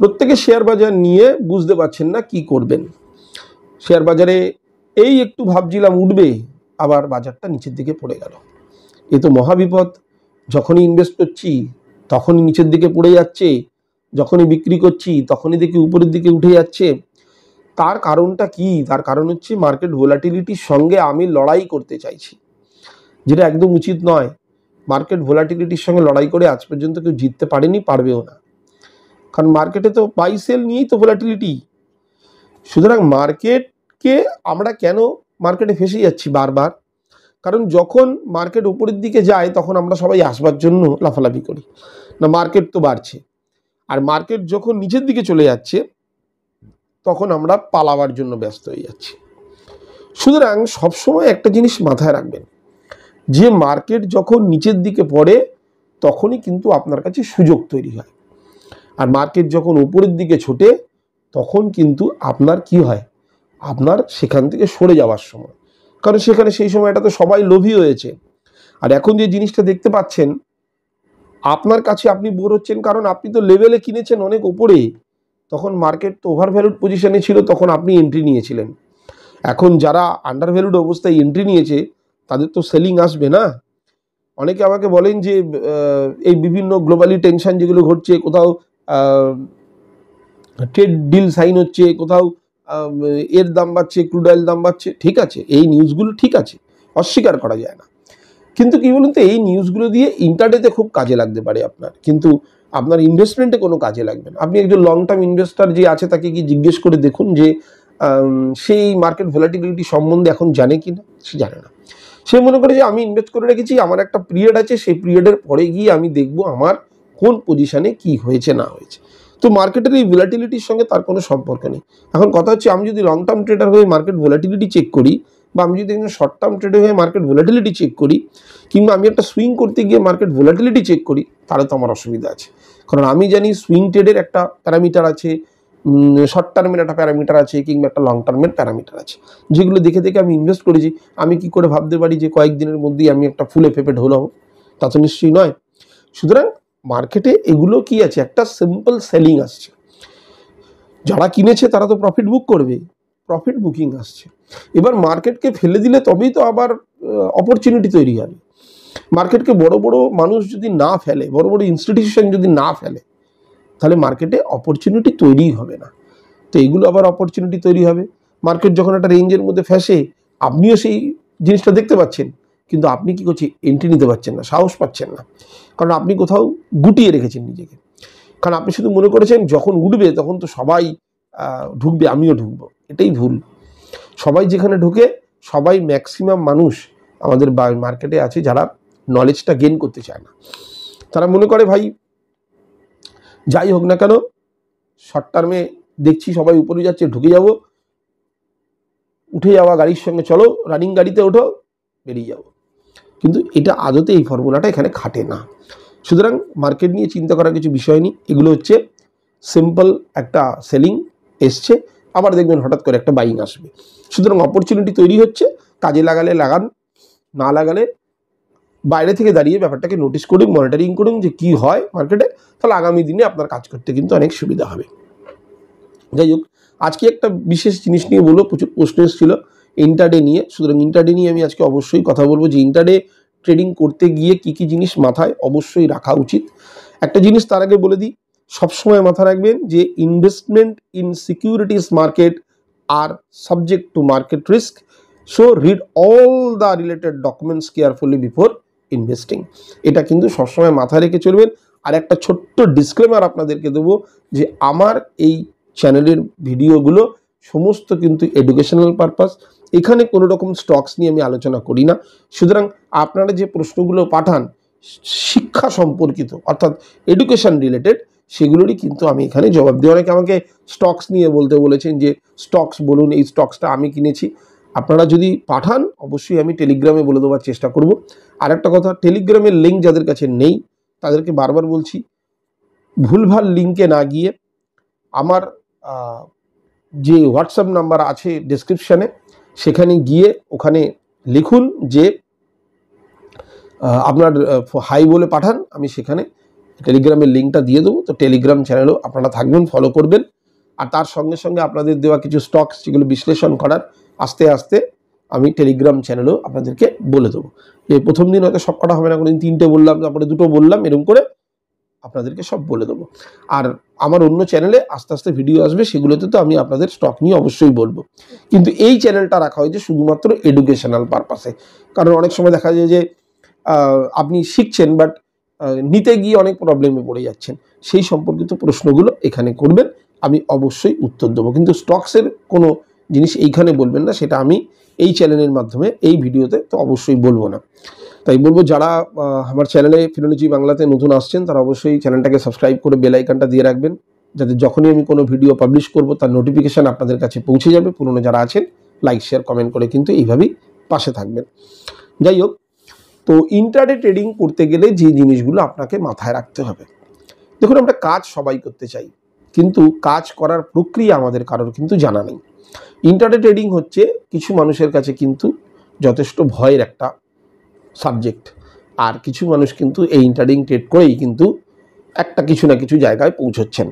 প্রত্যেকে শেয়ার বাজার নিয়ে বুঝতে পারছেন না কি করবেন। শেয়ার বাজারে এই একটু ভাবছিলাম উঠবে, আবার বাজারটা নিচের দিকে পড়ে গেল। এ তো মহাবিপদ। যখনই ইনভেস্ট করছি তখনই নিচের দিকে পড়ে যাচ্ছে, যখনই বিক্রি করছি তখনই দেখি উপরের দিকে উঠে যাচ্ছে। তার কারণটা কি? তার কারণ হচ্ছে মার্কেট ভোলাটিলিটির সঙ্গে আমি লড়াই করতে চাইছি, যেটা একদম উচিত নয়। মার্কেট ভোলাটিলিটির সঙ্গে লড়াই করে আজ পর্যন্ত কেউ জিততে পারেনি, পারবেও না। কারণ মার্কেটে তো বাই সেল নিয়েই তো ভোলাটিলিটি। সুতরাং মার্কেটকে আমরা কেন মার্কেটে ফেসে যাচ্ছি বারবার? কারণ যখন মার্কেট উপরের দিকে যায় তখন আমরা সবাই আসবার জন্য লাফালাফি করি, না মার্কেট তো বাড়ছে। আর মার্কেট যখন নিচের দিকে চলে যাচ্ছে তখন আমরা পালাবার জন্য ব্যস্ত হয়ে যাচ্ছি। সুতরাং সবসময় একটা জিনিস মাথায় রাখবেন, যে মার্কেট যখন নিচের দিকে পড়ে তখনই কিন্তু আপনার কাছে সুযোগ তৈরি হয়। আর মার্কেট যখন উপরের দিকে ছোটে তখন কিন্তু আপনার কি হয়, আপনার সেখান থেকে সরে যাওয়ার সময়। কারণ সেখানে সেই সময়টা তো সবাই লোভী হয়েছে। আর এখন যে জিনিসটা দেখতে পাচ্ছেন, আপনার কাছে আপনি বোর হচ্ছেন কারণ আপনি তো লেভেলে কিনেছেন অনেক ওপরে, তখন মার্কেট তো ওভার ভ্যালুড পজিশনে ছিল, তখন আপনি এন্ট্রি নিয়েছিলেন। এখন যারা আন্ডার ভ্যালুড অবস্থায় এন্ট্রি নিয়েছে তাদের তো সেলিং আসবে না। অনেকে আমাকে বলেন যে এই বিভিন্ন গ্লোবালি টেনশন যেগুলো ঘটছে, কোথাও ট্রেড ডিল সাইন হচ্ছে, কোথাও এর দাম বাড়ছে, ক্রুড অয়েল দাম বাড়ছে, ঠিক আছে, এই নিউজগুলো ঠিক আছে, অস্বীকার করা যায় না। কিন্তু কি বলুন তো, এই নিউজগুলো দিয়ে ইন্টারডেতে খুব কাজে লাগতে পারে আপনার, কিন্তু আপনার ইনভেস্টমেন্টে কোনো কাজে লাগবে না। আপনি একজন লং টার্ম ইনভেস্টর যে আছে তাকে কি জিজ্ঞেস করে দেখুন যে সেই মার্কেট ভোলাটিলিটি সম্বন্ধে এখন জানে কি না। সে জানে না। সে মনে করে যে আমি ইনভেস্ট করে রেখেছি, আমার একটা পিরিয়ড আছে, সেই পিরিয়ডের পরে গিয়ে আমি দেখব আমার কোন পজিশনে কি হয়েছে না হয়েছে। তো মার্কেটের এই ভোলাটিলিটির সঙ্গে তার কোনো সম্পর্ক নেই। এখন কথা হচ্ছে, আমি যদি লং টার্ম ট্রেডার হয়ে মার্কেট ভোলাটিলিটি চেক করি, বা আমি যদি একজন শর্ট টার্ম ট্রেডার হয়ে মার্কেট ভোলাটিলিটি চেক করি, কিংবা আমি একটা সুইং করতে গিয়ে মার্কেট ভোলাটিলিটি চেক করি, তাহলে তো আমার অসুবিধা আছে। কারণ আমি জানি সুইং ট্রেডের একটা প্যারামিটার আছে, শর্ট টার্মের একটা প্যারামিটার আছে, কিংবা একটা লং টার্মের প্যারামিটার আছে, যেগুলো দেখে দেখে আমি ইনভেস্ট করেছি। আমি কি করে ভাবতে পারি যে কয়েকদিনের মধ্যেই আমি একটা ফুলে ফেপে ঢোল হবো? তা তো নিশ্চয়ই নয়। সুতরাং মার্কেটে এগুলো কি আছে, একটা সিম্পল সেলিং আসছে। যারা কিনেছে তারা তো প্রফিট বুক করবে, প্রফিট বুকিং আসছে। এবার মার্কেটকে ফেলে দিলে তবেই তো আবার অপরচুনিটি তৈরি হবে। মার্কেটকে বড় বড় মানুষ যদি না ফেলে, বড় বড় ইনস্টিটিউশন যদি না ফেলে, তাহলে মার্কেটে অপরচুনিটি তৈরিই হবে না। তো এগুলো আবার অপরচুনিটি তৈরি হবে। মার্কেট যখন একটা রেঞ্জের মধ্যে ফেসে, আপনিও সেই জিনিসটা দেখতে পাচ্ছেন, কিন্তু আপনি কি করছেন, এন্ট্রি নিতে পারছেন না, সাহস পাচ্ছেন না, কারণ আপনি কোথাও গুটিয়ে রেখেছেন নিজেকে। কারণ আপনি শুধু মনে করেছেন যখন উঠবে তখন তো সবাই ঢুকবে, আমিও ঢুকবো। এটাই ভুল। সবাই যেখানে ঢুকে, সবাই ম্যাক্সিমাম মানুষ আমাদের মার্কেটে আছে যারা নলেজটা গেইন করতে চায় না। তারা মনে করে ভাই যাই হোক না কেন, শর্ট টার্মে দেখছি সবাই উপরে যাচ্ছে, ঢুকে যাব, উঠে যাওয়া গাড়ির সঙ্গে চলো, রানিং গাড়িতে ওঠো, বেরিয়ে যাবো। কিন্তু এটা আদতে এই ফর্মুলাটা এখানে খাটে না। সুতরাং মার্কেট নিয়ে চিন্তা করার কিছু বিষয় নেই। এগুলো হচ্ছে সিম্পল একটা সেলিং এসছে, আবার দেখবেন হঠাৎ করে একটা বাইং আসবে। সুতরাং অপরচুনিটি তৈরি হচ্ছে, কাজে লাগালে লাগান, না লাগালে বাইরে থেকে দাঁড়িয়ে ব্যাপারটাকে নোটিস করুন, মনিটরিং করুন যে কি হয় মার্কেটে, তাহলে আগামী দিনে আপনার কাজ করতে কিন্তু অনেক সুবিধা হবে। যাই হোক, আজকে একটা বিশেষ জিনিস নিয়ে বলবো, প্রচুর প্রশ্ন এসেছিল ইন্টারডে নিয়ে। সুতরাং ইন্টারডে নিয়ে আমি আজকে অবশ্যই কথা বলবো যে ইন্টারডে ট্রেডিং করতে গিয়ে কি কি জিনিস মাথায় অবশ্যই রাখা উচিত। একটা জিনিস তার আগে বলে দিই, সবসময় মাথা রাখবেন যে investment in securities market are subject to market risk, so read all the related documents carefully before investing. এটা কিন্তু সবসময় মাথায় রেখে চলবেন। আর একটা ছোট্ট ডিসক্লেমার আপনাদেরকে দেবো যে আমার এই চ্যানেলের ভিডিওগুলো সমস্ত কিন্তু এডুকেশনাল পারপাস, এখানে কোনো রকম স্টকস নিয়ে আমি আলোচনা করি না। সুতরাং আপনারা যে প্রশ্নগুলো পাঠান শিক্ষা সম্পর্কিত, অর্থাৎ এডুকেশন রিলেটেড, সেগুলোরই কিন্তু আমি এখানে জবাব দিই। অনেকে আমাকে স্টকস নিয়ে বলতে বলেছেন যে স্টকস বলুন, এই স্টকসটা আমি কিনেছি। আপনারা যদি পাঠান অবশ্যই আমি টেলিগ্রামে বলে দেওয়ার চেষ্টা করব। আর একটা কথা, টেলিগ্রামের লিঙ্ক যাদের কাছে নেই তাদেরকে বারবার বলছি, ভুলভাল লিঙ্কে না গিয়ে আমার যে হোয়াটসঅ্যাপ নাম্বার আছে ডেসক্রিপশানে, সেখানে গিয়ে ওখানে লিখুন যে আপনার হাই বলে পাঠান, আমি সেখানে টেলিগ্রামের লিঙ্কটা দিয়ে দেবো। তো টেলিগ্রাম চ্যানেলও আপনারা থাকবেন, ফলো করবেন। আর তার সঙ্গে সঙ্গে আপনাদের দেওয়া কিছু স্টকস যেগুলো বিশ্লেষণ করার আস্তে আস্তে আমি টেলিগ্রাম চ্যানেলও আপনাদেরকে বলে দেবো। যে প্রথম দিন হয়তো সব কটা হবে না, কোনোদিন 3টে বললাম, তারপরে 2টো বললাম, এরকম করে আপনাদেরকে সব বলে দেবো। আর আমার অন্য চ্যানেলে আস্তে আস্তে ভিডিও আসবে, সেগুলোতে তো আমি আপনাদের স্টক নিয়ে অবশ্যই বলবো। কিন্তু এই চ্যানেলটা রাখা হয়েছে শুধুমাত্র এডুকেশনাল পারপাসে। কারণ অনেক সময় দেখা যায় যে আপনি শিখছেন বাট নিতে গিয়ে অনেক প্রবলেমে পড়ে যাচ্ছেন, সেই সম্পর্কিত প্রশ্নগুলো এখানে করবেন, আমি অবশ্যই উত্তর দেবো। কিন্তু স্টকসের কোনো জিনিস এইখানে বলবেন না, সেটা আমি এই চ্যানেলের মাধ্যমে এই ভিডিওতে তো অবশ্যই বলবো না। তাই বলবো, যারা আমার চ্যানেলে ফিনোলজি বাংলাতে নতুন আসছেন তারা অবশ্যই চ্যানেলটাকে সাবস্ক্রাইব করে বেল আইকনটা দিয়ে রাখবেন, যাতে যখনই আমি কোনো ভিডিও পাবলিশ করব তার নোটিফিকেশান আপনাদের কাছে পৌঁছে যাবে। পুরনো যারা আছেন লাইক শেয়ার কমেন্ট করে কিন্তু এইভাবেই পাশে থাকবেন। যাই হোক, তো ইন্টারডে ট্রেডিং করতে গেলে যে জিনিসগুলো আপনাকে মাথায় রাখতে হবে, দেখুন আমরা কাজ সবাই করতে চাই, কিন্তু কাজ করার প্রক্রিয়া আমাদের কারোর কিন্তু জানা নেই। ইন্টারডে ট্রেডিং হচ্ছে কিছু মানুষের কাছে কিন্তু যথেষ্ট ভয়ের একটা সাবজেক্ট, আর কিছু মানুষ কিন্তু এই ইন্টারডে ট্রেড করেই কিন্তু একটা কিছু না কিছু জায়গায় পৌঁছচ্ছেন।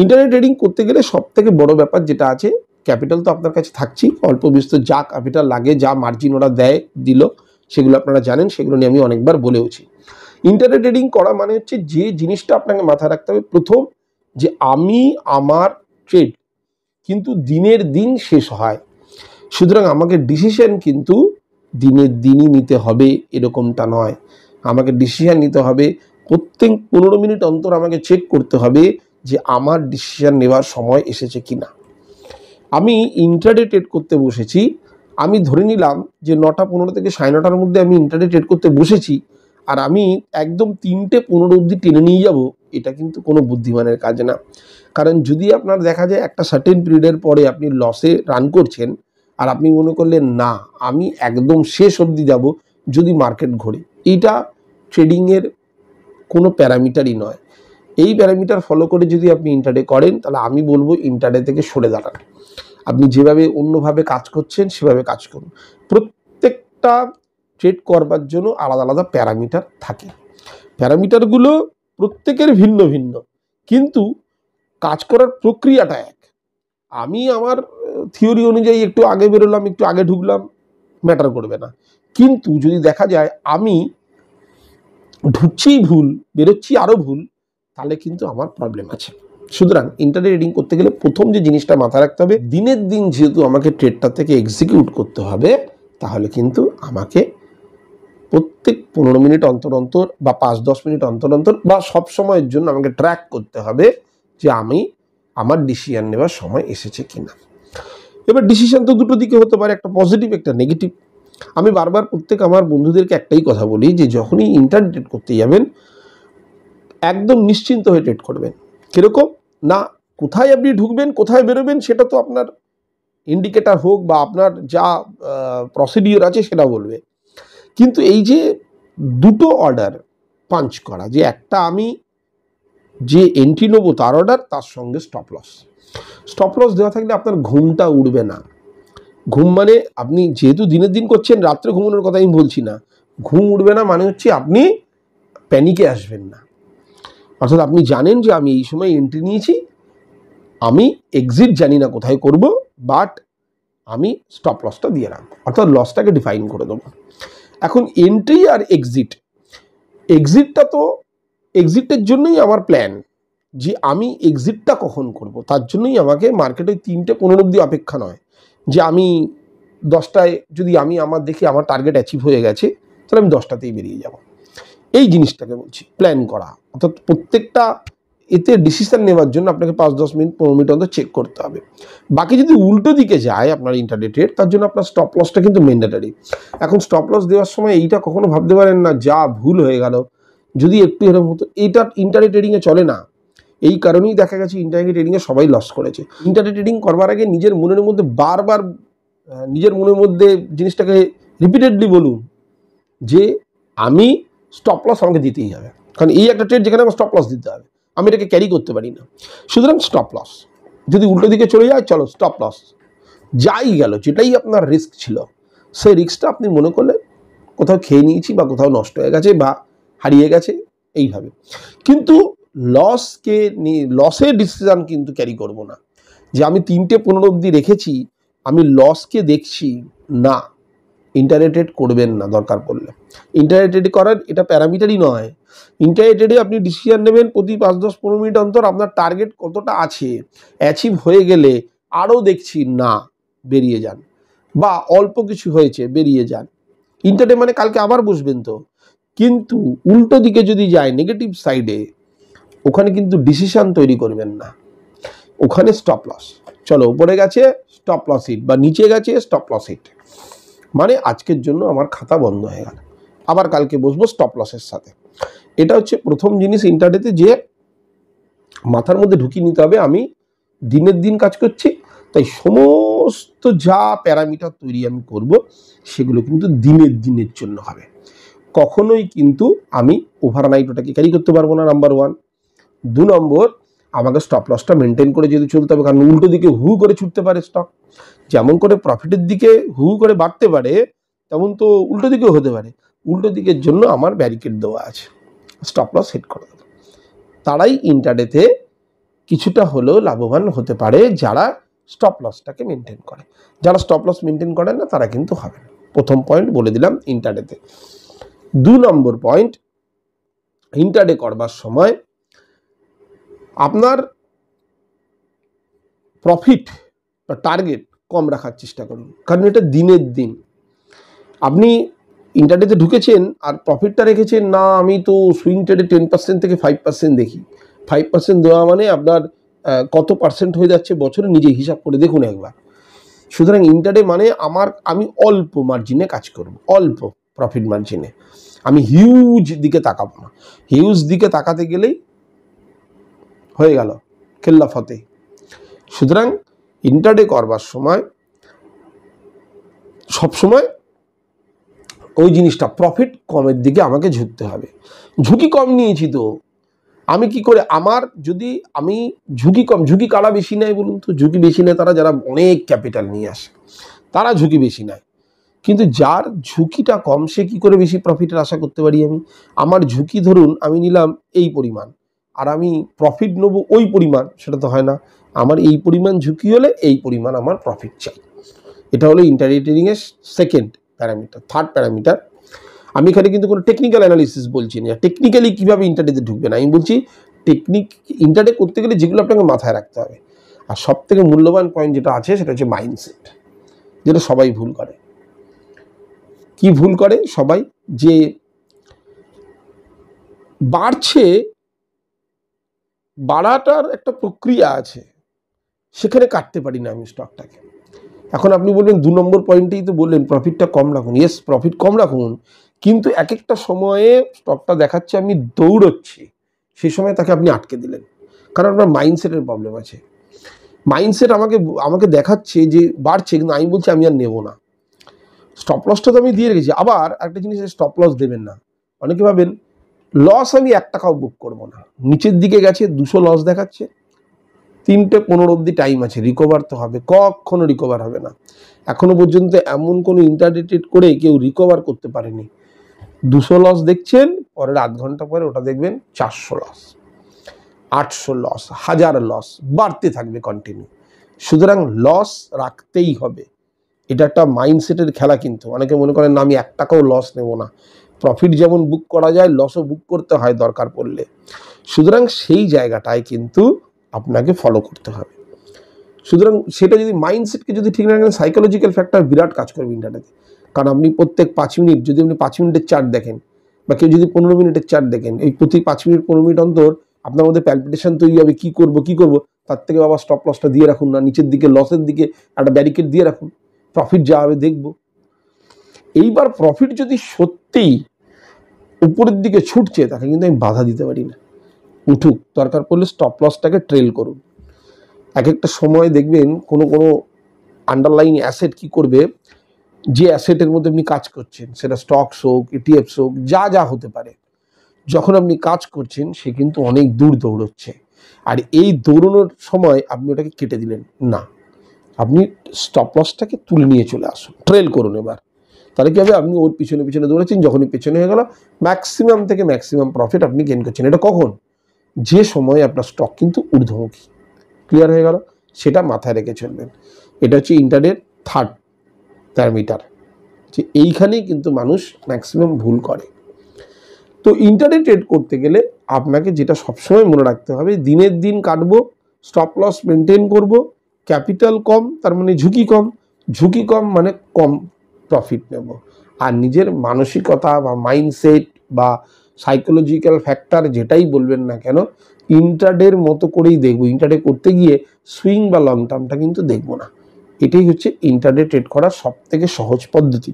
ইন্টারডে ট্রেডিং করতে গেলে সব থেকে বড় ব্যাপার যেটা আছে, ক্যাপিটাল তো আপনার কাছে থাকছেই, অল্প বিস্তর যা ক্যাপিটাল লাগে, যা মার্জিন ওরা দেয় দিল, সেগুলো আপনারা জানেন, সেগুলো নিয়ে আমি অনেকবার বলেওছি। ইন্টারডে ট্রেডিং করা মানে হচ্ছে যে জিনিসটা আপনাকে মাথায় রাখতে হবে প্রথম, যে আমি আমার ট্রেড কিন্তু দিনের দিন শেষ হয়, সুতরাং আমাকে ডিসিশন কিন্তু দিনের দিনই নিতে হবে এরকমটা নয়। আমাকে ডিসিশন নিতে হবে প্রত্যেক 15 মিনিট অন্তর, আমাকে চেক করতে হবে যে আমার ডিসিশন নেওয়ার সময় এসেছে কিনা। আমি ইন্টারডে ট্রেড করতে বসেছি, আমি ধরে নিলাম যে 9টা 15 থেকে 9:30টার মধ্যে আমি ইন্টারডে ট্রেড করতে বসেছি, আর আমি একদম 3টে 15 অবধি টেনে নিয়ে যাব, এটা কিন্তু কোনো বুদ্ধিমানের কাজ না। কারণ যদি আপনার দেখা যায় একটা সার্টেন পিরিয়ডের পরে আপনি লসে রান করছেন, আর আপনি মনে করলেন না আমি একদম শেষ অবধি যাব যদি মার্কেট ঘোরে, এইটা ট্রেডিংয়ের কোনো প্যারামিটারই নয়। এই প্যারামিটার ফলো করে যদি আপনি ইন্টারডে করেন, তাহলে আমি বলবো ইন্টারডে থেকে সরে দাঁড়ান। আপনি যেভাবে অন্যভাবে কাজ করছেন সেভাবে কাজ করুন। প্রত্যেকটা ট্রেড করবার জন্য আলাদা আলাদা প্যারামিটার থাকে, প্যারামিটারগুলো প্রত্যেকের ভিন্ন ভিন্ন, কিন্তু কাজ করার প্রক্রিয়াটা এক। আমি আমার থিওরি অনুযায়ী একটু আগে বেরোলাম, একটু আগে ঢুকলাম, ম্যাটার করবে না। কিন্তু যদি দেখা যায় আমি ঢুকছিই ভুল, বেরোচ্ছি আরও ভুল, তাহলে কিন্তু আমার প্রবলেম আছে। সুতরাং ইন্টারডে ট্রেডিং করতে গেলে প্রথম যে জিনিসটা মাথায় রাখতে হবে, দিনের দিন যেহেতু আমাকে ট্রেডটা থেকে এক্সিকিউট করতে হবে, তাহলে কিন্তু আমাকে প্রত্যেক 15 মিনিট অন্তর অন্তর বা 5-10 মিনিট অন্তর অন্তর বা সব সময়ের জন্য আমাকে ট্র্যাক করতে হবে যে আমি আমার ডিসিশন নেওয়ার সময় এসেছে কিনা। এবার ডিসিশন তো দুটো দিকে হতে পারে, একটা পজিটিভ একটা নেগেটিভ। আমি বারবার প্রত্যেক আমার বন্ধুদেরকে একটাই কথা বলি যে যখনই ইন্টারডে ট্রেড করতে যাবেন একদম নিশ্চিন্ত হয়ে ট্রেড করবেন। কীরকম না, কোথায় আপনি ঢুকবেন কোথায় বেরোবেন সেটা তো আপনার ইন্ডিকেটার হোক বা আপনার যা প্রসিডিওর আছে সেটা বলবে, কিন্তু এই যে দুটো অর্ডার পাঞ্চ করা, যে একটা আমি যে এন্ট্রি নেবো তার অর্ডার, তার সঙ্গে স্টপ লস দেওয়া থাকলে আপনার ঘুমটা উড়বে না। ঘুম মানে আপনি যেহেতু দিনের দিন করছেন, রাত্রে ঘুমানোর কথা আমি বলছি না, ঘুম উঠবে না মানে হচ্ছে আপনি প্যানিকে আসবেন না। অর্থাৎ আপনি জানেন যে আমি এই সময় এন্ট্রি নিয়েছি, আমি এক্সিট জানি না কোথায় করব, বাট আমি স্টপ লসটা দিয়ে রাখবো, অর্থাৎ লসটাকে ডিফাইন করে দেবো। এখন এন্ট্রি আর এক্সিটটা তো এক্সিটের জন্যই আমার প্ল্যান, যে আমি এক্সিটটা কখন করব, তার জন্যই আমাকে মার্কেটে 3টে 15 অবধি অপেক্ষা নয়, যে আমি 10টায় যদি আমি আমার দেখি আমার টার্গেট অ্যাচিভ হয়ে গেছে, তাহলে আমি 10টাতেই বেরিয়ে যাব। এই জিনিসটাকে বলছি প্ল্যান করা। অর্থাৎ প্রত্যেকটা এতে ডিসিশন নেওয়ার জন্য আপনাকে 5-10 মিনিট 15 মিনিট অন্তর চেক করতে হবে। বাকি যদি উল্টো দিকে যায় আপনার ইন্টারডে ট্রেড, তার জন্য আপনার স্টপ লসটা কিন্তু ম্যান্ডেটরি। এখন স্টপ লস দেওয়ার সময় এইটা কখনো ভাবতে পারেন না যা ভুল হয়ে গেল যদি একটু এরকম হতো, এইটা ইন্টারডে ট্রেডিংয়ে চলে না। এই কারণেই দেখা গেছে ইন্টারডে ট্রেডিংয়ে সবাই লস করেছে। ইন্টারডে ট্রেডিং করবার আগে নিজের মনের মধ্যে বারবার নিজের মনের মধ্যে জিনিসটাকে রিপিটেডলি বলুন যে আমি স্টপ লস আমাকে দিতেই হবে, কারণ এই একটা ট্রেড যেখানে আমার স্টপ লস দিতে হবে, আমি এটাকে ক্যারি করতে পারি না। সুতরাং স্টপ লস যদি উল্টো দিকে চলে যায়, চলো স্টপ লস যাই গেল, যেটাই আপনার রিস্ক ছিল সেই রিস্কটা আপনি মনে করলেন কোথাও খেয়ে নিয়েছি বা কোথাও নষ্ট হয়ে গেছে বা হারিয়ে গেছে, এইভাবে। কিন্তু লসের ডিসিশন কিন্তু ক্যারি করব না, যে আমি 3টে 15 অবধি রেখেছি, আমি লসকে দেখছি না। ইন্টারনেটেড করবেন না দরকার পড়লে। ইন্টারনেটেড করার এটা প্যারামিটারই নয়। ইন্টারনেটেডে আপনি ডিসিশন নেবেন প্রতি 5-10-15 মিনিট অন্তর, আপনার টার্গেট কতটা আছে, অ্যাচিভ হয়ে গেলে আরও দেখছি না, বেরিয়ে যান, বা অল্প কিছু হয়েছে বেরিয়ে যান। ইন্টারডে মানে কালকে আবার বসবেন তো। কিন্তু উল্টো দিকে যদি যায় নেগেটিভ সাইডে, ওখানে কিন্তু ডিসিশন তৈরি করবেন না, ওখানে স্টপ লস। চলো উপরে গেছে স্টপ লস হিট, বা নিচে গেছে স্টপ লস হিট, মানে আজকের জন্য আমার খাতা বন্ধ হয়ে গেল, আবার কালকে বসবো স্টপ লসের সাথে। এটা হচ্ছে প্রথম জিনিস ইন্টারডেতে, যে মাথার মধ্যে ঢুকিয়ে নিতে হবে আমি দিনের দিন কাজ করছি, তাই সমস্ত যা প্যারামিটার তৈরি আমি করব সেগুলো কিন্তু দিনের জন্য হবে। কখনোই কিন্তু আমি ওভারনাইট ওটাকে ক্যারি করতে পারবো না, নাম্বার 1। 2 নম্বর, আমাকে স্টপ লসটা মেনটেন করে যদি চলতে হবে, কারণ উল্টো দিকে হু করে ছুটতে পারে স্টক। যেমন করে প্রফিটের দিকে হু করে বাড়তে পারে, তেমন তো উল্টো দিকেও হতে পারে। উল্টো দিকের জন্য আমার ব্যারিকেড দেওয়া আছে, স্টপ লস সেট করে দেবো। তারাই ইন্টারডেতে কিছুটা হলেও লাভবান হতে পারে, যারা স্টপ লসটাকে মেনটেন করে। যারা স্টপ লস মেনটেন করে না তারা কিন্তু হবে না। প্রথম পয়েন্ট বলে দিলাম ইন্টারডেতে। 2 নম্বর পয়েন্ট, ইন্টারডে করবার সময় আপনার প্রফিট বা টার্গেট কম রাখার চেষ্টা করুন, কারণ এটা দিনের দিন। আপনি ইন্টারডেতে ঢুকেছেন আর প্রফিটটা রেখেছেন না, আমি তো সুইং ট্রেডে 10% থেকে 5% দেখি। 5% দেওয়া মানে আপনার কত পার্সেন্ট হয়ে যাচ্ছে বছরে, নিজে হিসাব করে দেখুন একবার। সুতরাং ইন্টারডে মানে আমি অল্প মার্জিনে কাজ করব, অল্প প্রফিট মার্জিনে। আমি হিউজ দিকে তাকাবো না। হিউজ দিকে তাকাতে গেলেই হয়ে গেল খেল্লা ফতে। সুতরাং ইন্টারডে করবার সময় সবসময় ওই জিনিসটা প্রফিট কমের দিকে আমাকে ঝুঁকতে হবে। ঝুঁকি কম নিয়েছি তো আমি কি করে, আমার যদি আমি ঝুঁকি কম, ঝুঁকি কারা বেশি নেয় বলুন তো? ঝুঁকি বেশি নেয় তারা যারা অনেক ক্যাপিটাল নিয়ে আসে, তারা ঝুঁকি বেশি নেয়। কিন্তু যার ঝুঁকিটা কম সে কি করে বেশি প্রফিটের আশা করতে পারি? আমার ঝুঁকি ধরুন আমি নিলাম এই পরিমাণ, আর আমি প্রফিট নেবো ওই পরিমাণ, সেটা তো হয় না। আমার এই পরিমাণ ঝুঁকি হলে এই পরিমাণ আমার প্রফিট চাই। এটা হলো ইন্টারডে ট্রেডিংয়ের সেকেন্ড প্যারামিটার। থার্ড প্যারামিটার, আমি এখানে কিন্তু কোনো টেকনিক্যাল অ্যানালিসিস বলছি না, টেকনিক্যালি কীভাবে ইন্টারডেতে ঢুকবেন আমি বলছি। ইন্টারডে করতে গেলে যেগুলো আপনাকে মাথায় রাখতে হবে, আর সব থেকে মূল্যবান পয়েন্ট যেটা আছে সেটা হচ্ছে মাইন্ডসেট, যেটা সবাই ভুল করে। কি ভুল করে সবাই? যে বাড়ছে, বাড়াটার একটা প্রক্রিয়া আছে, সেখানে কাটতে পারি না আমি স্টকটাকে। এখন আপনি বলবেন 2 নম্বর পয়েন্টেই তো বললেন প্রফিটটা কম রাখুন। ইয়েস, প্রফিট কম রাখুন, কিন্তু এক একটা সময়ে স্টকটা দেখাচ্ছে আমি দৌড়চ্ছি, সেই সময় তাকে আপনি আটকে দিলেন, কারণ আপনার মাইন্ডসেটের প্রবলেম আছে। মাইন্ডসেট আমাকে দেখাচ্ছে যে বাড়ছে, কিন্তু আমি বলছি আমি আর নেবো না। স্টপ লসটা তো আমি দিয়ে রেখেছি। আবার একটা জিনিস, স্টপ লস দেবেন না। অনেকে ভাবেন লস আমি 1 টাকাও বুক করবো না, নিচের দিকে গেছে 200 লস দেখাচ্ছে, 3টে 15 অবধি টাইম আছে, রিকভার তো হবে। কখনো রিকভার হবে না। এখনো পর্যন্ত এমন কোনো ইন্টারডে ট্রেড করে কেউ রিকভার করতে পারেনি। 200 লস দেখছেন, পরের আধ ঘন্টা পরে ওটা দেখবেন 400 লস, 800 লস, 1000 লস, বাড়তে থাকবে কন্টিনিউ। সুতরাং লস রাখতেই হবে। এটা একটা মাইন্ডসেটের খেলা। কিন্তু অনেকে মনে করেন না আমি 1 টাকাও লস নেব না। প্রফিট যেমন বুক করা যায়, লসও বুক করতে হয় দরকার পড়লে। সুতরাং সেই জায়গাটায় কিন্তু আপনাকে ফলো করতে হবে। সুতরাং সেটা যদি মাইন্ডসেটকে যদি ঠিক না রাখেন, সাইকোলজিক্যাল ফ্যাক্টর বিরাট কাজ করবে ইন্টারনেটে। কারণ আপনি প্রত্যেক 5 মিনিট যদি আপনি 5 মিনিটের চার্ট দেখেন, বা কেউ যদি 15 মিনিটের চার্ট দেখেন, এই প্রতি 5 মিনিট 15 মিনিট অন্তর আপনার মধ্যে প্যালপিটেশন তৈরি হবে, কি করব। তার থেকে বাবা স্টপ লসটা দিয়ে রাখুন না, নিচের দিকে লসের দিকে একটা ব্যারিকেড দিয়ে রাখুন, প্রফিট যা হবে দেখব। এইবার প্রফিট যদি সত্যিই উপরের দিকে ছুটছে, তাকে কিন্তু আমি বাধা দিতে পারি না। উঠুক, দরকার পড়লে স্টপ লসটাকে ট্রেল করুন। এক একটা সময় দেখবেন কোনো আন্ডারলাইন অ্যাসেট কি করবে, যে অ্যাসেটের মধ্যে আপনি কাজ করছেন, সেটা স্টকস হোক, ইটিএফস হোক, যা হতে পারে, যখন আপনি কাজ করছেন সে কিন্তু অনেক দূর দৌড়চ্ছে। আর এই দৌড়ানোর সময় আপনি ওটাকে কেটে দিলেন না, আপনি স্টপ লসটাকে তুলে নিয়ে চলে আসুন, ট্রেল করুন। এবার তাহলে কি হবে, আপনি ওর পিছনে পিছনে দৌড়াচ্ছেন, যখনই পেছনে হয়ে গেল ম্যাক্সিমাম থেকে ম্যাক্সিমাম প্রফিট আপনি গেইন করছেন। এটা কখন? যে সময় আপনার স্টক কিন্তু ঊর্ধ্বমুখী। ক্লিয়ার হয়ে গেল? সেটা মাথায় রেখে চলবেন। এটা হচ্ছে ইন্টারডের থার্ড প্যারামিটার, যে এইখানেই কিন্তু মানুষ ম্যাক্সিমাম ভুল করে। তো ইন্টারডে ট্রেড করতে গেলে আপনাকে যেটা সবসময় মনে রাখতে হবে, দিনের দিন কাটবো, স্টপ লস মেনটেন করব, ক্যাপিটাল কম তার মানে ঝুঁকি কম, ঝুঁকি কম মানে কম প্রফিট নেব। আর নিজের মানসিকতা বা মাইন্ডসেট বা সাইকোলজিক্যাল ফ্যাক্টর যেটাই বলবেন না কেন, ইন্টারডের মতো করেই দেখবো। ইন্টারডে করতে গিয়ে সুইং বা লং টার্মটা কিন্তু দেখবো না। এটাই হচ্ছে ইন্টারডে ট্রেড করার সব থেকে সহজ পদ্ধতি।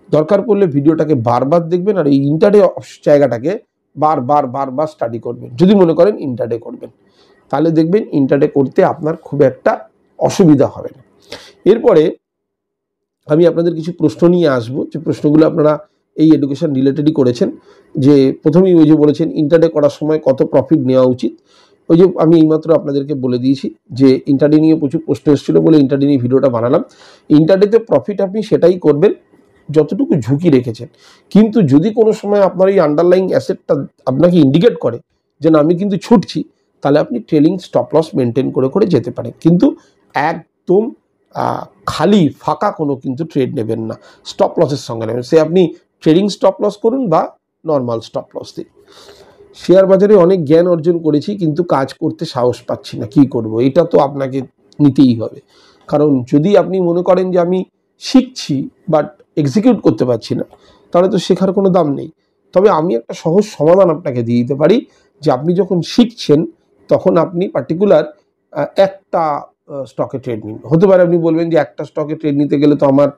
দরকার পড়লে ভিডিওটাকে বারবার দেখবেন আর এই ইন্টারডে জায়গাটাকে বারবার স্টাডি করবেন যদি মনে করেন ইন্টারডে করবেন। তাহলে দেখবেন ইন্টারডে করতে আপনার খুব একটা অসুবিধা হবে না। এরপরে আমি আপনাদের কিছু প্রশ্ন নিয়ে আসবো, যে প্রশ্নগুলো আপনারা এই এডুকেশন রিলেটেডই করেছেন। যে প্রথমেই ওই যে বলেছেন ইন্টারডে করার সময় কত প্রফিট নেওয়া উচিত, ওই যে আমি এইমাত্র আপনাদেরকে বলে দিয়েছি যে ইন্টারডে নিয়ে প্রচুর প্রশ্ন এসেছিলো বলে ইন্টারডে নিয়ে ভিডিওটা বানালাম। ইন্টারডেতে প্রফিট আপনি সেটাই করবেন যতটুকু ঝুঁকি রেখেছেন। কিন্তু যদি কোনো সময় আপনার এই আন্ডারলাইং অ্যাসেটটা আপনাকে ইন্ডিকেট করে যে না আমি কিন্তু ছুটছি, তাহলে আপনি ট্রেলিং স্টপ লস মেনটেন করে করে যেতে পারেন। কিন্তু একদম খালি ফাঁকা কোনো কিন্তু ট্রেড নেবেন না, স্টপ লসের সঙ্গে নেবেন। সে আপনি ট্রেডিং স্টপ লস করুন বা নর্মাল স্টপ লস দিন। শেয়ার বাজারে অনেক জ্ঞান অর্জন করেছি কিন্তু কাজ করতে সাহস পাচ্ছি না, কি করব? এটা তো আপনাকে নিতেই হবে। কারণ যদি আপনি মনে করেন যে আমি শিখছি বাট এক্সিকিউট করতে পারছি না, তাহলে তো শেখার কোনো দাম নেই। তবে আমি একটা সহজ সমাধান আপনাকে দিয়ে দিতে পারি, যে আপনি যখন শিখছেন তখন আপনি পার্টিকুলার একটা স্টকে ট্রেড নিন। হতে পারে আপনি বলবেন যে একটা স্টকে ট্রেড নিতে গেলে তো আমার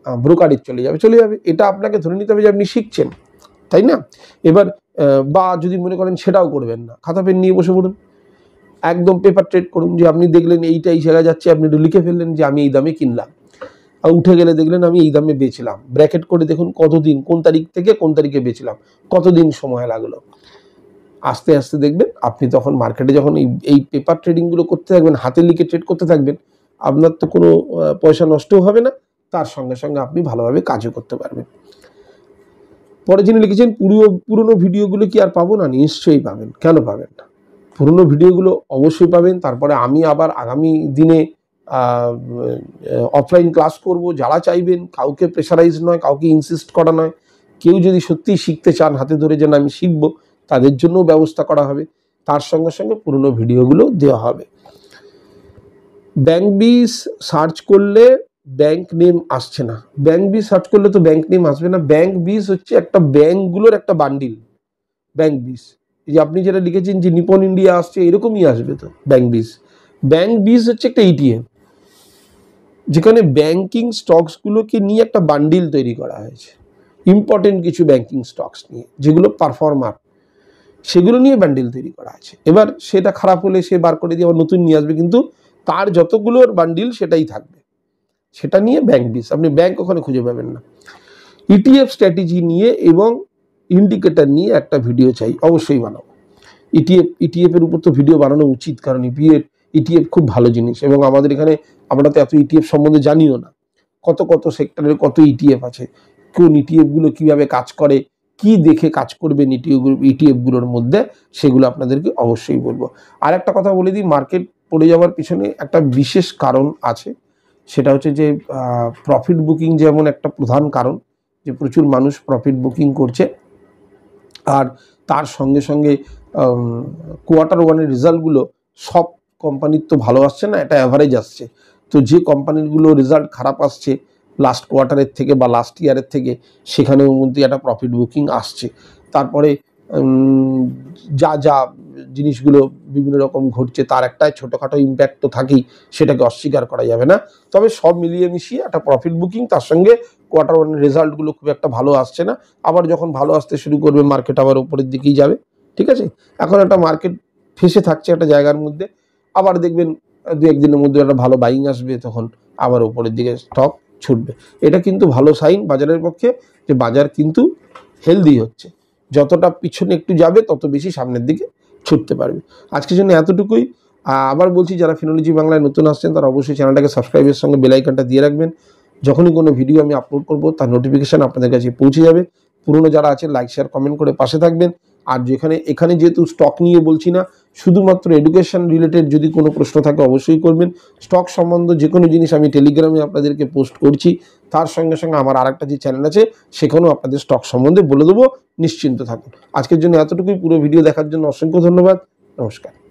ব্রোকারেজ চলে যাবে। এটা আপনাকে ধরে নিতে হবে যে আপনি শিখছেন, তাই না? এবার বা যদি মনে করেন সেটাও করবেন না, খাতা পেন নিয়ে বসে পড়ুন, একদম পেপার ট্রেড করুন। যে আপনি দেখলেন এইটা এই জায়গায় যাচ্ছে, আপনি একটু লিখে ফেললেন যে আমি এই দামে কিনলাম, আর উঠে গেলে দেখলেন আমি এই দামে বেচলাম। ব্র্যাকেট করে দেখুন কতদিন, কোন তারিখ থেকে কোন তারিখে বেচলাম, কতদিন সময় লাগলো। আস্তে আস্তে দেখবেন আপনি তখন মার্কেটে যখন এই পেপার ট্রেডিংগুলো করতে থাকবেন, হাতে লিখে ট্রেড করতে থাকবেন, আপনার তো কোনো পয়সা নষ্টও হবে না, তার সঙ্গে সঙ্গে আপনি ভালোভাবে কাজও করতে পারবেন। পরে যিনি লিখেছেন পুরনো ভিডিওগুলো কি আর পাবো না? নিশ্চয়ই পাবেন, কেন পাবেন না? পুরনো ভিডিওগুলো অবশ্যই পাবেন। তারপরে আমি আবার আগামী দিনে অফলাইন ক্লাস করব। যারা চাইবেন, কাউকে প্রেশারাইজ নয়, কাউকে ইনসিস্ট করা নয়, কেউ যদি সত্যিই শিখতে চান হাতে ধরে যে না আমি শিখবো, তাদের জন্যও ব্যবস্থা করা হবে। তার সঙ্গে সঙ্গে পুরনো ভিডিওগুলো দেওয়া হবে। ব্যাংক বিস সার্চ করলে ব্যাংক নেম আসছে না। ব্যাংক বিস সার্চ করলে তো ব্যাংক নেম আসবে না। ব্যাংক বিস হচ্ছে একটা ব্যাংকগুলোর একটা বান্ডিল। ব্যাংক বিস, এই যে আপনি যেটা লিখেছেন যে নিপন ইন্ডিয়া আসছে, এরকমই আসবে তো ব্যাংক বিস। ব্যাংক বিস হচ্ছে একটা ইটিএফ, যেখানে ব্যাংকিং স্টকসগুলোকে নিয়ে একটা বান্ডিল তৈরি করা হয়েছে। ইম্পর্টেন্ট কিছু ব্যাংকিং স্টকস নিয়ে, যেগুলো পারফর্মার, সেগুলো নিয়ে বান্ডিল তৈরি করা আছে। এবার সেটা খারাপ হলে সে বার করে দিয়ে আবার নতুন নিয়ে আসবে, কিন্তু তার যতগুলোর বান্ডিল সেটাই থাকবে, সেটা নিয়ে ব্যাংক বিস। আপনি ব্যাংক ওখানে খুঁজে পাবেন না। ইটিএফ স্ট্র্যাটেজি নিয়ে এবং ইন্ডিকেটর নিয়ে একটা ভিডিও চাই, অবশ্যই বানাবো। ইটিএফের উপর তো ভিডিও বানানো উচিত, কারণ ইটিএফ খুব ভালো জিনিস। এবং আমাদের এখানে আমরা তো এত ইটিএফ সম্বন্ধে জানিও না। কত সেক্টরের কত ইটিএফ আছে, কোন ইটিএফগুলো কীভাবে কাজ করে, কি দেখে কাজ করবেন ইটিএফগুলোর মধ্যে, সেগুলো আপনাদেরকে অবশ্যই বলবো। আর একটা কথা বলে দিই, মার্কেট পড়ে যাওয়ার পিছনে একটা বিশেষ কারণ আছে। সেটা হচ্ছে যে প্রফিট বুকিং যেমন একটা প্রধান কারণ, যে প্রচুর মানুষ প্রফিট বুকিং করছে। আর তার সঙ্গে সঙ্গে কোয়ার্টার ওয়ানের রেজাল্টগুলো সব কোম্পানির তো ভালো আসছে না, এটা অ্যাভারেজ আসছে। তো যে কোম্পানিগুলো রেজাল্ট খারাপ আসছে লাস্ট কোয়ার্টারের থেকে বা লাস্ট ইয়ারের থেকে, সেখানের মধ্যে একটা প্রফিট বুকিং আসছে। তারপরে যা জিনিসগুলো বিভিন্ন রকম ঘটছে, তার একটা ছোটোখাটো ইম্প্যাক্ট তো থাকেই, সেটাকে অস্বীকার করা যাবে না। তবে সব মিলিয়ে মিশিয়ে একটা প্রফিট বুকিং, তার সঙ্গে কোয়ার্টার ওয়ানের রেজাল্টগুলো খুব একটা ভালো আসছে না। আবার যখন ভালো আসতে শুরু করবে, মার্কেট আবার উপরের দিকেই যাবে। ঠিক আছে, এখন একটা মার্কেট ফেসে থাকছে একটা জায়গার মধ্যে, আবার দেখবেন দু একদিনের মধ্যে একটা ভালো বাইং আসবে, তখন আবার উপরের দিকে স্টক ছুটবে। এটা কিন্তু ভালো সাইন বাজারের পক্ষে, যে বাজার কিন্তু হেলদি হচ্ছে। যতটা পিছনে একটু যাবে তত বেশি সামনের দিকে ছুটতে পারবে। আজকের জন্য এতটুকুই। আবার বলছি, যারা ফিনোলজি বাংলায় নতুন আসছেন তারা অবশ্যই চ্যানেলটাকে সাবস্ক্রাইবের সঙ্গে বেল আইকনটা দিয়ে রাখবেন। যখনই কোনো ভিডিও আমি আপলোড করব তার নোটিফিকেশান আপনাদের কাছে পৌঁছে যাবে। পুরনো যারা আছেন লাইক শেয়ার কমেন্ট করে পাশে থাকবেন। আর এখানে যেহেতু স্টক নিয়ে বলছি না, শুধুমাত্র এডুকেশন রিলেটেড যদি কোনো প্রশ্ন থাকে অবশ্যই করবেন। স্টক সম্বন্ধে যে কোনো জিনিস আমি টেলিগ্রামে আপনাদেরকে পোস্ট করছি, তার সঙ্গে সঙ্গে আমার আরেকটা যে চ্যানেল আছে সেখানেও আপনাদের স্টক সম্বন্ধে বলে দেবো, নিশ্চিন্ত থাকুন। আজকের জন্য এতটুকুই। পুরো ভিডিও দেখার জন্য অসংখ্য ধন্যবাদ। নমস্কার।